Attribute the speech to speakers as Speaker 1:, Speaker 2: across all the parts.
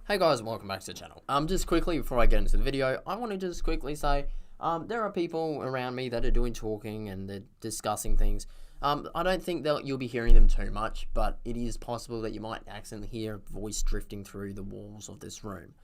Speaker 1: Hey guys, and welcome back to the channel. Just quickly before I get into the video, I want to just quickly say, there are people around me that are doing talking and they're discussing things. I don't think that you'll be hearing them too much, but it is possible that you might accidentally hear a voice drifting through the walls of this room.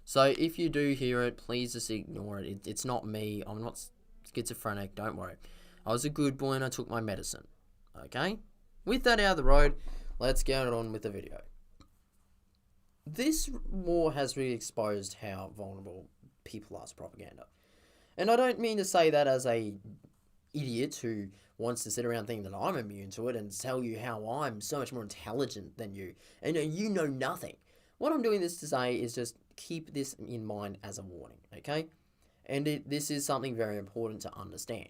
Speaker 1: So if you do hear it, please just ignore it. It's not me. I'm not schizophrenic. Don't worry. I was a good boy and I took my medicine. Okay? With that out of the road, let's get on with the video. This war has really exposed how vulnerable people are to propaganda. And I don't mean to say that as a idiot who wants to sit around thinking that I'm immune to it and tell you how I'm so much more intelligent than you and you know nothing. What I'm doing this to say is just keep this in mind as a warning, okay? And this is something very important to understand.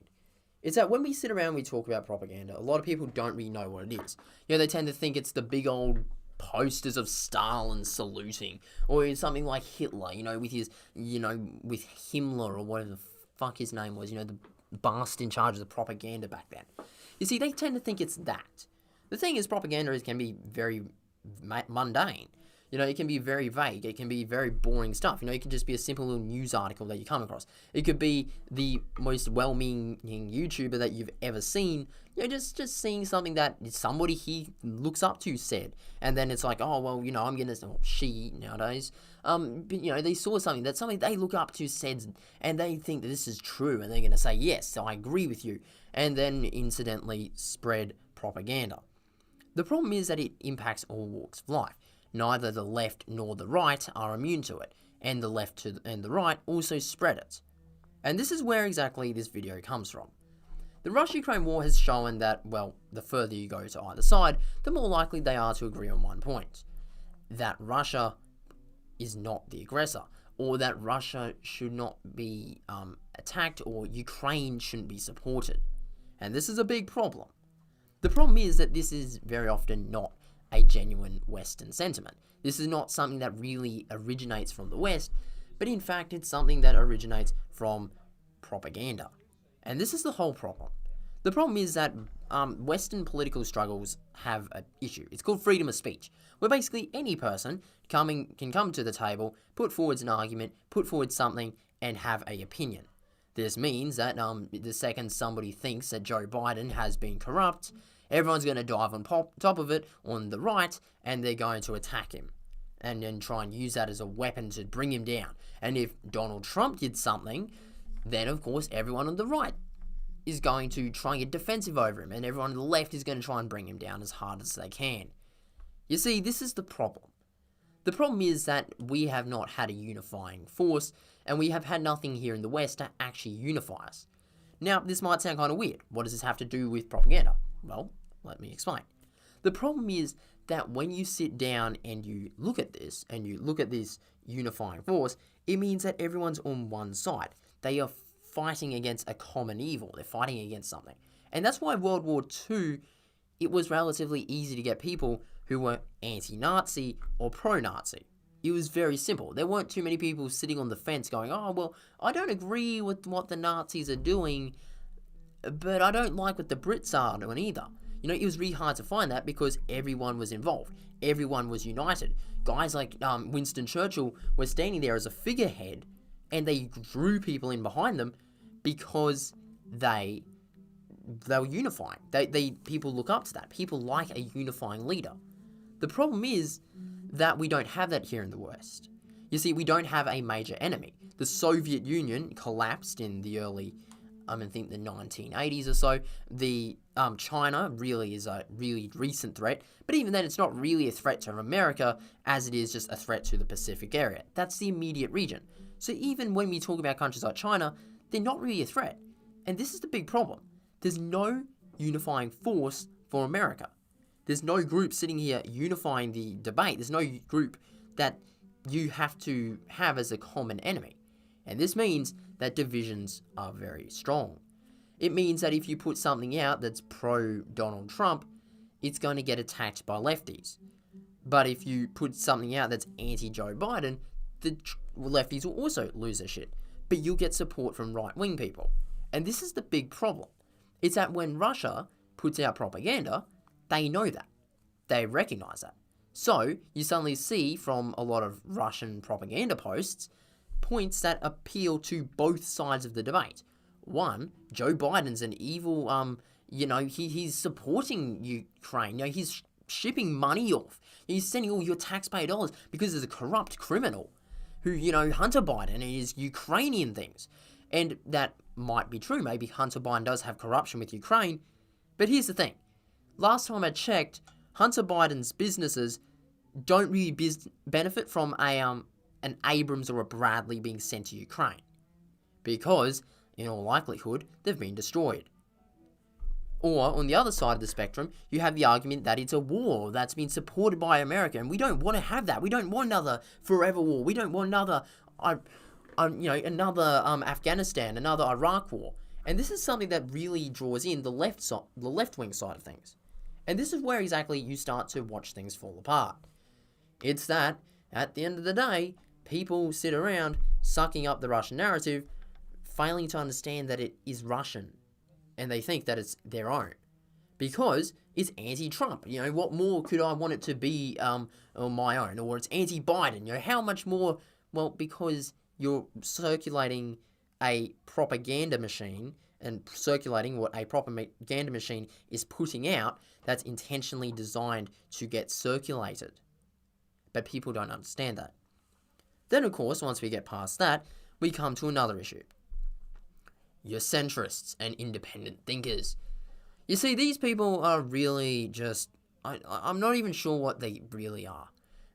Speaker 1: It's that when we sit around and we talk about propaganda, a lot of people don't really know what it is. They tend to think it's the big old posters of Stalin saluting, or something like Hitler, with his, with Himmler, or whatever the fuck his name was, the bastard in charge of the propaganda back then. You see, they tend to think it's that. The thing is, propaganda can be very mundane. It can be very vague. It can be very boring stuff. It can just be a simple little news article that you come across. It could be the most well-meaning YouTuber that you've ever seen, just seeing something that somebody he looks up to said. And then it's like, oh, well, I'm going to, she nowadays, but, they saw something that something they look up to said, and they think that this is true, and they're going to say, yes, I agree with you, and then incidentally spread propaganda. The problem is that it impacts all walks of life. Neither the left nor the right are immune to it, and the left and the right also spread it. And this is where exactly this video comes from. The Russia-Ukraine war has shown that, well, the further you go to either side, the more likely they are to agree on one point. That Russia is not the aggressor, or that Russia should not be attacked, or Ukraine shouldn't be supported. And this is a big problem. The problem is that this is very often not a genuine Western sentiment. This is not something that really originates from the West, but in fact it's something that originates from propaganda. And this is the whole problem. The problem is that Western political struggles have an issue. It's called freedom of speech, where basically any person can come to the table, put forward an argument, put forward something, and have an opinion. This means that the second somebody thinks that Joe Biden has been corrupt, everyone's going to dive on top of it on the right, and they're going to attack him and then try and use that as a weapon to bring him down. And if Donald Trump did something, then of course everyone on the right is going to try and get defensive over him, and everyone on the left is going to try and bring him down as hard as they can. You see, this is the problem. The problem is that we have not had a unifying force, and we have had nothing here in the West to actually unify us. Now, this might sound kind of weird. What does this have to do with propaganda? Well, let me explain. The problem is that when you sit down and you look at this, and you look at this unifying force, it means that everyone's on one side. They are fighting against a common evil. They're fighting against something. And that's why World War II, it was relatively easy to get people who were anti-Nazi or pro-Nazi. It was very simple. There weren't too many people sitting on the fence going, oh, well, I don't agree with what the Nazis are doing, but I don't like what the Brits are doing either. It was really hard to find that because everyone was involved. Everyone was united. Guys like Winston Churchill were standing there as a figurehead, and they drew people in behind them because they were unifying. People look up to that. People like a unifying leader. The problem is that we don't have that here in the West. You see, we don't have a major enemy. The Soviet Union collapsed in the early, I think the 1980s or so. China really is a really recent threat, but even then it's not really a threat to America as it is just a threat to the Pacific area. That's the immediate region. So even when we talk about countries like China, they're not really a threat. And this is the big problem. There's no unifying force for America. There's no group sitting here unifying the debate. There's no group that you have to have as a common enemy. And this means that divisions are very strong. It means that if you put something out that's pro-Donald Trump, it's going to get attacked by lefties. But if you put something out that's anti-Joe Biden, the lefties will also lose their shit. But you'll get support from right-wing people. And this is the big problem. It's that when Russia puts out propaganda, they know that. They recognize that. So you suddenly see from a lot of Russian propaganda posts points that appeal to both sides of the debate. One, Joe Biden's an evil, he's supporting Ukraine. He's shipping money off. He's sending all your taxpayer dollars because there's a corrupt criminal who, Hunter Biden is Ukrainian things. And that might be true. Maybe Hunter Biden does have corruption with Ukraine. But here's the thing. Last time I checked, Hunter Biden's businesses don't really benefit from an Abrams or a Bradley being sent to Ukraine. Because, in all likelihood, they've been destroyed. Or, on the other side of the spectrum, you have the argument that it's a war that's been supported by America, and we don't want to have that. We don't want another forever war. We don't want another, Afghanistan, another Iraq war. And this is something that really draws in the left-wing side of things. And this is where exactly you start to watch things fall apart. It's that, at the end of the day, people sit around sucking up the Russian narrative, failing to understand that it is Russian. And they think that it's their own. Because it's anti-Trump. What more could I want it to be on my own? Or it's anti-Biden. How much more? Well, because you're circulating a propaganda machine and circulating what a propaganda machine is putting out that's intentionally designed to get circulated. But people don't understand that. Then, of course, once we get past that, we come to another issue. Your centrists and independent thinkers. You see, these people are really just... I'm not even sure what they really are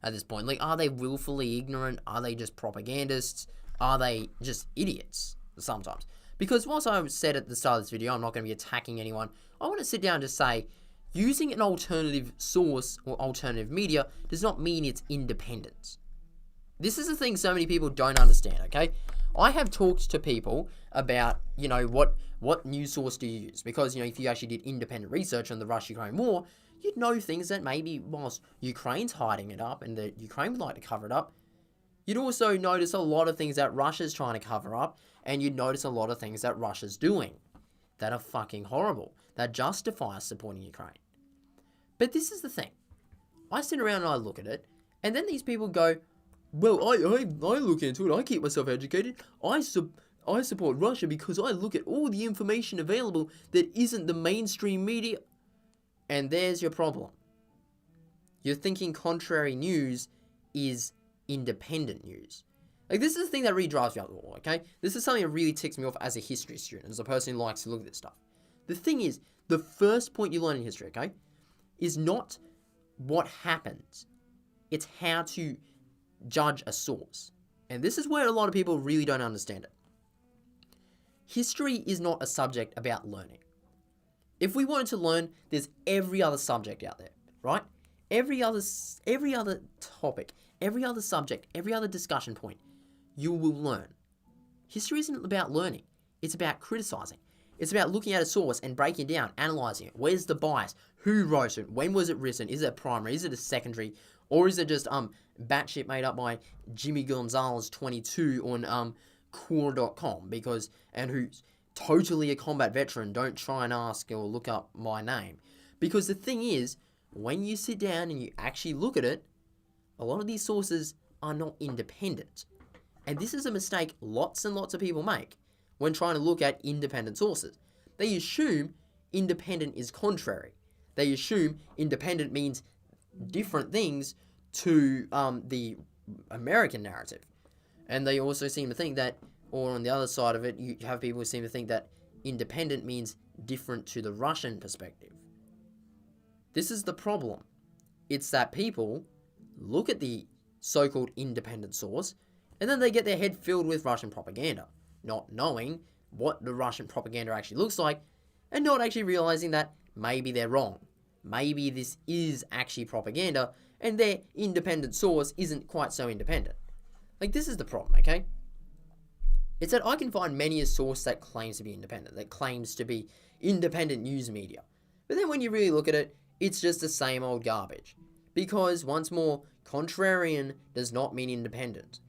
Speaker 1: at this point. Are they willfully ignorant? Are they just propagandists? Are they just idiots sometimes? Because whilst I said at the start of this video, I'm not going to be attacking anyone, I want to sit down and just say, using an alternative source or alternative media does not mean it's independent. This is the thing so many people don't understand, okay? I have talked to people about, what news source do you use? Because, if you actually did independent research on the Russia-Ukraine war, you'd know things that maybe whilst Ukraine's hiding it up and that Ukraine would like to cover it up, you'd also notice a lot of things that Russia's trying to cover up, and you'd notice a lot of things that Russia's doing that are fucking horrible, that justify us supporting Ukraine. But this is the thing. I sit around and I look at it, and then these people go, well, I look into it, I keep myself educated, I support Russia because I look at all the information available that isn't the mainstream media. And there's your problem. You're thinking contrary news is independent news. This is the thing that really drives me up the wall, okay? This is something that really ticks me off as a history student, as a person who likes to look at this stuff. The thing is, the first point you learn in history, okay, is not what happens. It's how to judge a source. And this is where a lot of people really don't understand it. History is not a subject about learning. If we wanted to learn, there's every other subject out there, right? Every other topic, every other subject, every other discussion point, you will learn. History isn't about learning. It's about criticizing. It's about looking at a source and breaking it down, analyzing it. Where's the bias? Who wrote it? When was it written? Is it a primary? Is it a secondary? Or is it just batshit made up by Jimmy Gonzalez 22 on Core.com and who's totally a combat veteran? Don't try and ask or look up my name. Because the thing is, when you sit down and you actually look at it, a lot of these sources are not independent. And this is a mistake lots and lots of people make when trying to look at independent sources. They assume independent is contrary. They assume independent means different things to the American narrative. And they also seem to think that, or on the other side of it, you have people who seem to think that independent means different to the Russian perspective. This is the problem. It's that people look at the so-called independent source, and then they get their head filled with Russian propaganda, not knowing what the Russian propaganda actually looks like, and not actually realizing that maybe they're wrong. Maybe this is actually propaganda, and their independent source isn't quite so independent. This is the problem, okay? It's that I can find many a source that claims to be independent, that claims to be independent news media. But then when you really look at it, it's just the same old garbage. Because, once more, contrarian does not mean independent.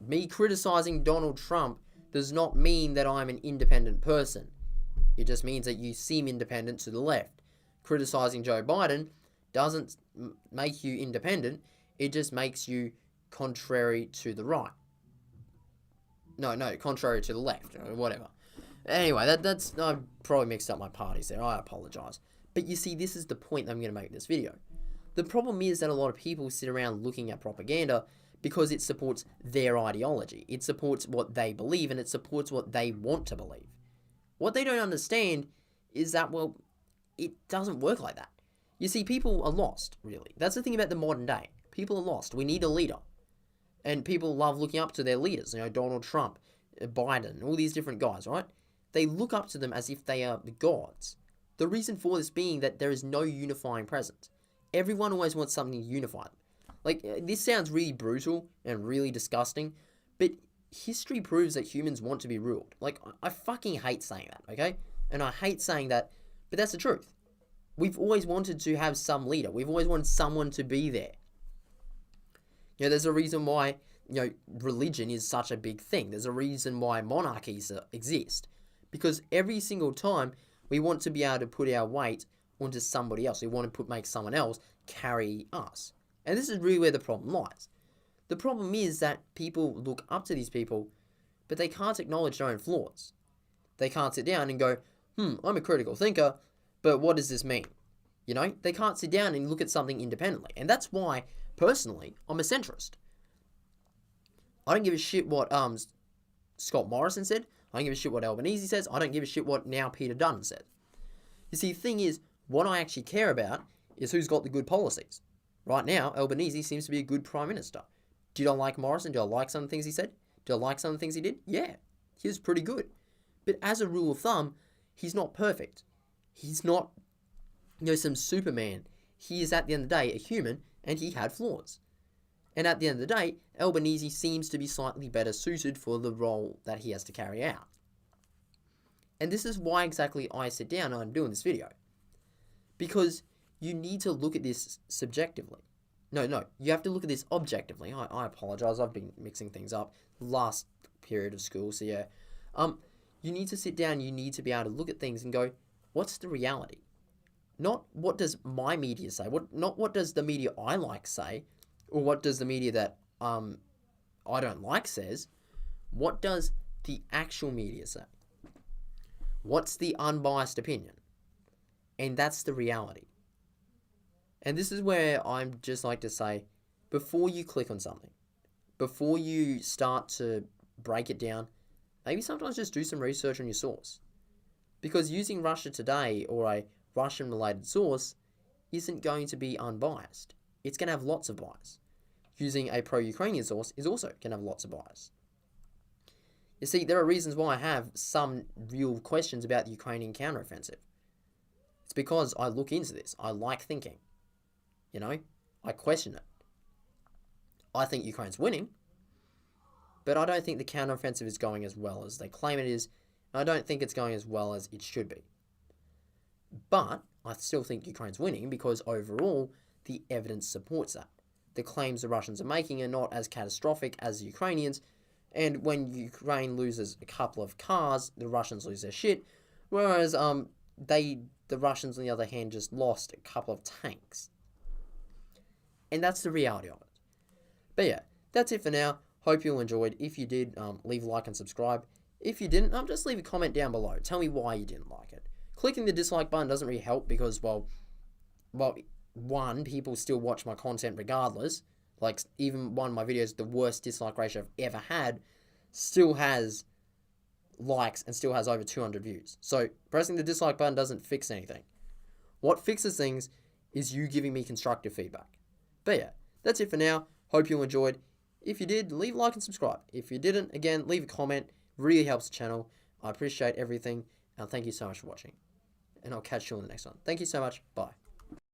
Speaker 1: Me criticizing Donald Trump does not mean that I'm an independent person. It just means that you seem independent to the left. Criticizing Joe Biden doesn't make you independent. It just makes you contrary to the right. No, contrary to the left, or whatever. Anyway, that's I probably mixed up my parties there. I apologize. But you see, this is the point that I'm going to make in this video. The problem is that a lot of people sit around looking at propaganda because it supports their ideology. It supports what they believe, and it supports what they want to believe. What they don't understand is that, well, it doesn't work like that. You see, people are lost, really. That's the thing about the modern day. People are lost. We need a leader. And people love looking up to their leaders. You know, Donald Trump, Biden, all these different guys, right? They look up to them as if they are the gods. The reason for this being that there is no unifying presence. Everyone always wants something to unify them. Like, this sounds really brutal and really disgusting, but history proves that humans want to be ruled. Like, I fucking hate saying that, okay? And I hate saying that, but that's the truth. We've always wanted to have some leader. We've always wanted someone to be there. You know, there's a reason why, you know, religion is such a big thing. There's a reason why monarchies exist. Because every single time we want to be able to put our weight onto somebody else. We want to make someone else carry us. And this is really where the problem lies. The problem is that people look up to these people, but they can't acknowledge their own flaws. They can't sit down and go, I'm a critical thinker, but what does this mean? You know, they can't sit down and look at something independently. And that's why, personally, I'm a centrist. I don't give a shit what Scott Morrison said. I don't give a shit what Albanese says. I don't give a shit what now Peter Dutton said. You see, the thing is, what I actually care about is who's got the good policies. Right now, Albanese seems to be a good Prime Minister. Did I like Morrison? Did I like some of the things he said? Did I like some of the things he did? Yeah, he was pretty good. But as a rule of thumb, he's not perfect. He's not, some Superman. He is, at the end of the day, a human, and he had flaws. And at the end of the day, Albanese seems to be slightly better suited for the role that he has to carry out. And this is why exactly I sit down and I'm doing this video. Because you need to look at this subjectively. No, you have to look at this objectively. I apologize, I've been mixing things up last period of school, so yeah. You need to sit down, you need to be able to look at things and go, what's the reality? Not what does my media say, not what does the media I like say, or what does the media that I don't like says. What does the actual media say? What's the unbiased opinion? And that's the reality. And this is where I'm just like to say, before you click on something, before you start to break it down, maybe sometimes just do some research on your source. Because using Russia Today or a Russian-related source isn't going to be unbiased. It's going to have lots of bias. Using a pro-Ukrainian source is also going to have lots of bias. You see, there are reasons why I have some real questions about the Ukrainian counteroffensive. It's because I look into this. I like thinking. I question it. I think Ukraine's winning, but I don't think the counteroffensive is going as well as they claim it is. I don't think it's going as well as it should be. But I still think Ukraine's winning because overall, the evidence supports that. The claims the Russians are making are not as catastrophic as the Ukrainians, and when Ukraine loses a couple of cars, the Russians lose their shit, whereas the Russians, on the other hand, just lost a couple of tanks. And that's the reality of it. But yeah, that's it for now. Hope you all enjoyed. If you did, leave a like and subscribe. If you didn't, just leave a comment down below. Tell me why you didn't like it. Clicking the dislike button doesn't really help because, well, one, people still watch my content regardless. Like, even one of my videos, the worst dislike ratio I've ever had, still has likes and still has over 200 views. So, pressing the dislike button doesn't fix anything. What fixes things is you giving me constructive feedback. But yeah, that's it for now. Hope you enjoyed. If you did, leave a like and subscribe. If you didn't, again, leave a comment. Really helps the channel. I appreciate everything. And thank you so much for watching. And I'll catch you on the next one. Thank you so much. Bye.